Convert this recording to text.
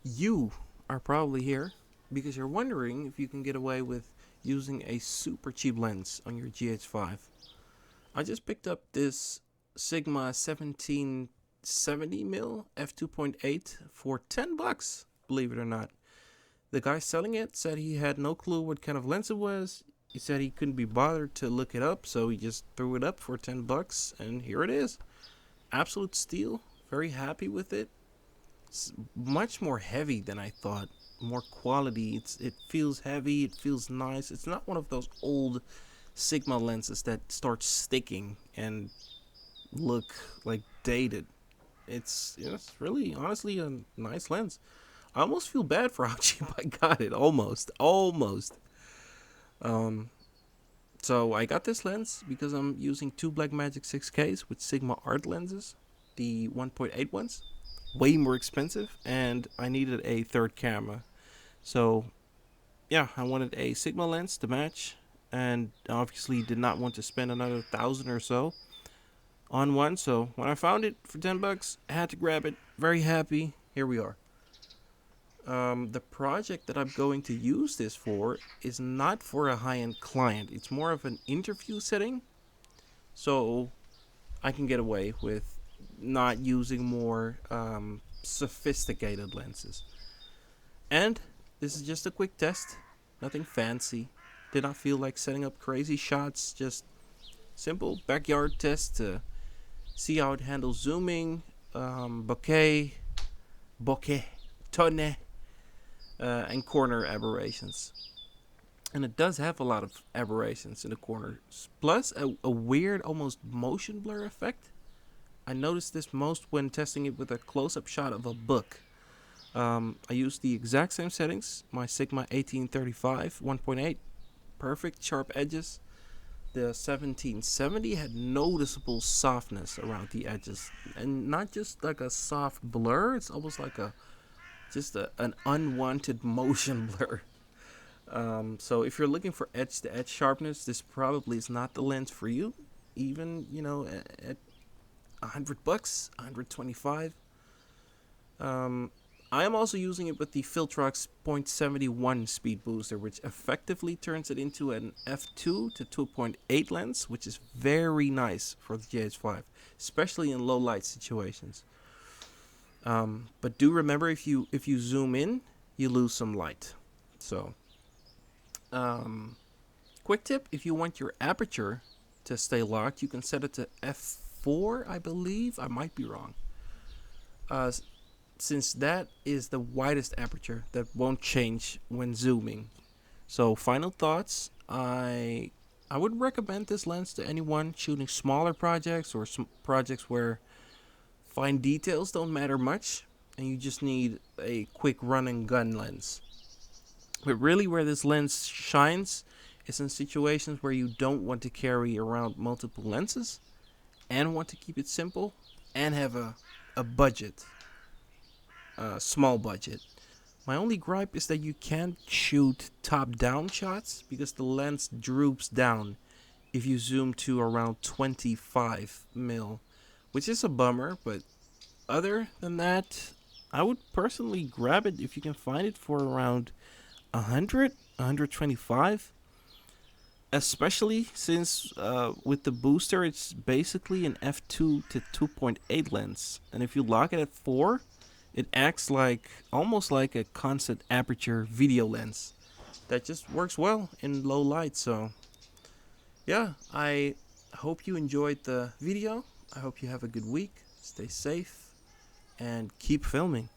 You are probably here because you're wondering if you can get away with using a super cheap lens on your GH5. I just picked up this Sigma 1770mm f2.8 for $10, believe it or not. The guy selling it said he had no clue what kind of lens it was. He said he couldn't be bothered to look it up, so he just threw it up for $10, and here it is. Absolute steal. Very happy with it. It's much more heavy than I thought. More quality. It feels heavy. It feels nice. It's not one of those old Sigma lenses that start sticking and look like dated. It's really honestly a nice lens. I almost feel bad for how cheap I got it. Almost. Um, so I got this lens because I'm using two Blackmagic 6Ks with Sigma art lenses, the 1.8 ones, way more expensive, and I needed a third camera. So yeah, I wanted a Sigma lens to match, and obviously did not want to spend another 1,000 or so on one. So when I found it for $10, I had to grab it. Very happy. Here we are. The project that I'm going to use this for is not for a high-end client. It's more of an interview setting, so I can get away with not using more sophisticated lenses. And this is just a quick test, nothing fancy. Did not feel like setting up crazy shots, just simple backyard test to see how it handles zooming, bokeh, tonne, and corner aberrations. And it does have a lot of aberrations in the corners, plus a weird, almost motion blur effect. I noticed this most when testing it with a close-up shot of a book. I used the exact same settings, my Sigma 1835 1.8, perfect sharp edges. The 1770 had noticeable softness around the edges, and not just like a soft blur. It's almost like an unwanted motion blur. So if you're looking for edge-to-edge sharpness, this probably is not the lens for you. Even at $100, 125. I am also using it with the Viltrox .71 speed booster, which effectively turns it into an f2 to 2.8 lens, which is very nice for the GH5, especially in low light situations. But do remember, if you zoom in, you lose some light. So, quick tip: if you want your aperture to stay locked, you can set it to f4. I believe I might be wrong. Since that is the widest aperture that won't change when zooming. So, final thoughts: I would recommend this lens to anyone shooting smaller projects or projects where fine details don't matter much, and you just need a quick run and gun lens. But really, where this lens shines is in situations where you don't want to carry around multiple lenses and want to keep it simple and have a budget, a small budget. My only gripe is that you can't shoot top-down shots because the lens droops down if you zoom to around 25 mil, which is a bummer, but other than that, I would personally grab it if you can find it for around 100, 125. Especially since with the booster, it's basically an f2 to 2.8 lens, and if you lock it at 4, it acts like almost like a constant aperture video lens that just works well in low light. So yeah, I hope you enjoyed the video. I hope you have a good week. Stay safe and keep filming.